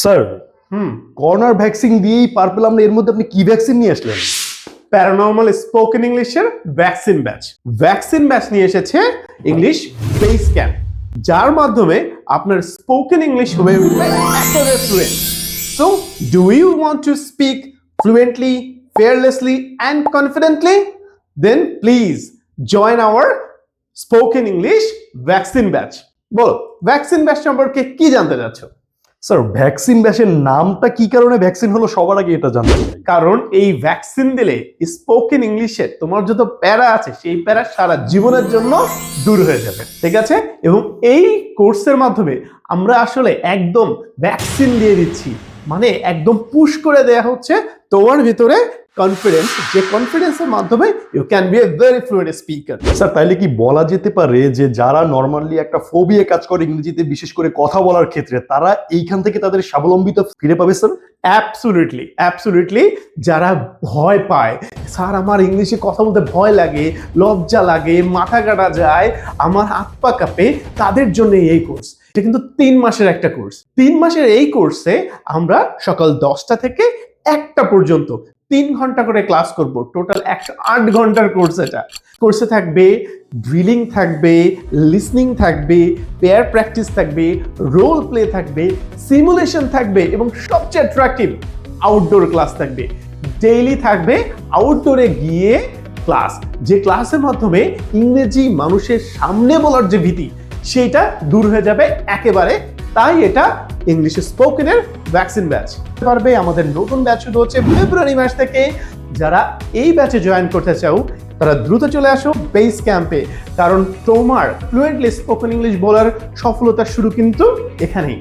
Sir করোনার vaccine দিয়েই পার পেলাম না, এর মধ্যে আপনি কি ভ্যাকসিন নিয়ে আসলেন? প্যারানর্মাল স্পোকেন ইংলিশের ভ্যাকসিন ব্যাচ নিয়ে এসেছে ইংলিশ বেস ক্যাম্প, যার মাধ্যমে আপনার স্পোকেন ইংলিশ হয়ে উঠবে একেবারে fluent. So do you want to speak fluently, fearlessly and confidently? Then please join our spoken English vaccine batch. বলো, ভ্যাকসিন ব্যাচ সম্পর্কে কি জানতে চাচ্ছ? স্যার ভ্যাকসিন ব্যাচের নামটা কি কারণে ভ্যাকসিন হলো সবার আগে এটা জানতে চাই। কারণ এই ভ্যাকসিন দিলে স্পোকেন ইংলিশে তোমার যত প্যারা আছে সেই প্যারা সারা জীবনের জন্য দূর হয়ে যাবে, ঠিক আছে? এবং এই কোর্সের মাধ্যমে আমরা আসলে একদম ভ্যাকসিন দিয়ে দিচ্ছি, মানে একদম পুশ করে দেয়া হচ্ছে তোমার ভিতরে কনফিডেন্স, যে কনফিডেন্সের মাধ্যমে you can be a very fluent speaker. Sir তাইলে কি বলা যেতে পারে যে যারা নর্মালি একটা ফোবিয়া কাজ করে ইংরেজিতে, বিশেষ করে কথা বলার ক্ষেত্রে, তারা এইখান থেকে তাদের স্বাবলম্বিতা ফিরে পাবে স্যার? অ্যাবসলিউটলি। যারা ভয় পায়, স্যার আমার ইংলিশে কথা বলতে ভয় লাগে, লজ্জা লাগে, মাথা কাটা যায়, আমার হাত পা কাঁপে, তাদের জন্য এই কোর্স। এটা কিন্তু 3 মাসের একটা কোর্স। 3 মাসের এই কোর্সে আমরা সকাল 10টা থেকে 1টা পর্যন্ত 3 ঘন্টা করে ক্লাস করব। টোটাল 108 ঘন্টার কোর্স এটা। কোর্সে থাকবে ড্রিলিং, থাকবে লিসনিং, থাকবে পেয়ার প্র্যাকটিস, থাকবে রোল প্লে, থাকবে সিমুলেশন, থাকবে এবং সবচেয়ে অ্যাট্রাকটিভ আউটডোর ক্লাস থাকবে। ডেইলি থাকবে আউটডোরে গিয়ে ক্লাস, যে ক্লাসের মাধ্যমে ইংরেজি মানুষের সামনে বলার যে ভীতি সেটা দূর হয়ে যাবে একেবারে। তাই এটা ইংলিশ স্পোকেনের ভ্যাকসিন ব্যাচ। পারবে আমাদের নতুন ব্যাচ শুরু হচ্ছে ফেব্রুয়ারি মাস থেকে। যারা এই ব্যাচে জয়েন করতে চাও তারা দ্রুত চলে আসো বেস ক্যাম্পে, কারণ তোমার ফ্লুয়েন্টলি স্পোকেন ইংলিশ বলার সফলতার শুরু কিন্তু এখানেই।